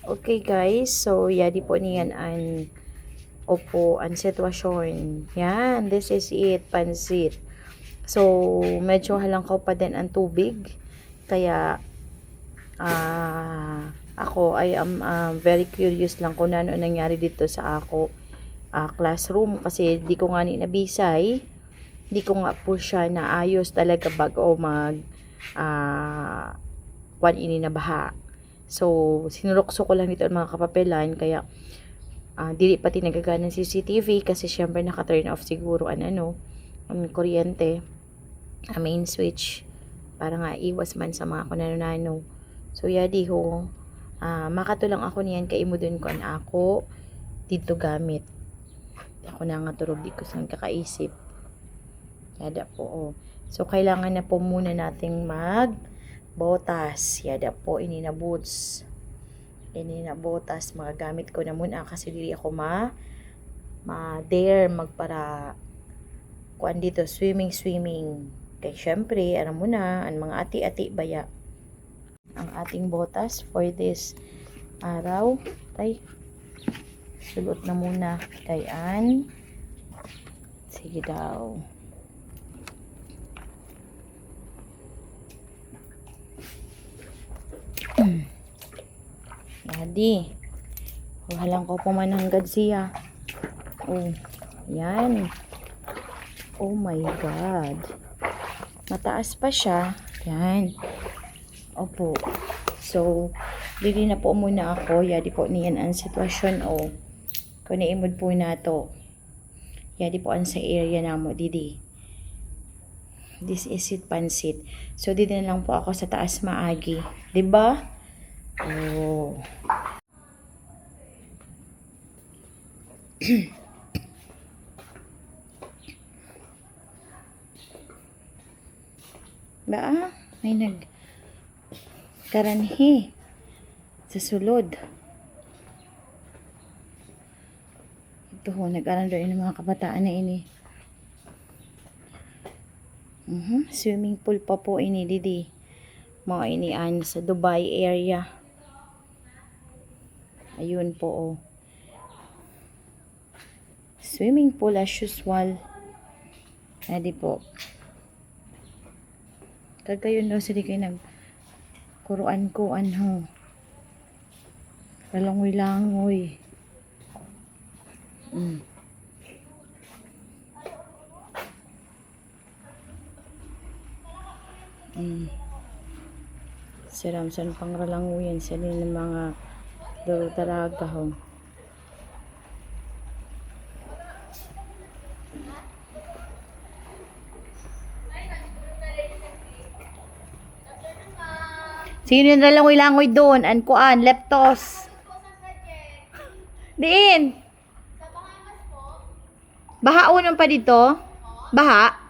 Okay guys, so yadi po niyan ang opo ang sitwasyon. Yan, this is it, pansit. So medyo halangkaw pa din ang tubig. Kaya ako I am very curious lang kung ano nangyari dito sa ako classroom kasi di ko nga ni nabisay. Di ko nga po siya naayos talaga bago mag kwan ini na baha. So, sinurokso ko lang dito ang mga kapapelan, kaya dili pati nagagana ng CCTV kasi syempre naka-turn off siguro ang kuryente, main switch, para nga iwas man sa mga kunano-nano. So, yadi ho, makatulang ako niyan kay imo dun ko an ako dito gamit. Ako na nga turog di ko sang kakaisip. Yada po, oh. So, kailangan na po muna nating botas. Yada po, ini na boots. Ini na botas. Mga gamit ko na muna kasi dili ako dare magpara kuan dito, swimming. Kaya syempre, ano muna, ang mga ati-ati baya. Ang ating botas for this araw. Tay, sulot na muna. Kayan. Sige daw. Yadi. Walang ko pa man hanggang siya. Oh, yan. Oh my God. Mataas pa siya. Yan. Opo. So, dili na po muna ako. Yadi po niyan ang sitwasyon. Oh. Kung naimod po na to. Yadi po ang sa area na mo. Didi. This is it, pansit. So, dito na lang po ako sa taas maagi. Diba? Oh. Ba? May karanhi sa sulod. Ito ho, nag-aral doon ng mga kabataan na ini. Swimming pool pa po ini, didi. Mga inian sa Dubai area. Ayun po, oh. Swimming pool as usual. Adi po. Kagayon daw sila kayo nagkuruan ko ano. Langoy-langoy. Siramsan pang ralanguyan sila ng mga dalaga ho. Sino yung langoy-langoy doon? Kuan, leptos. Diin. Baha unon pa dito? Baha?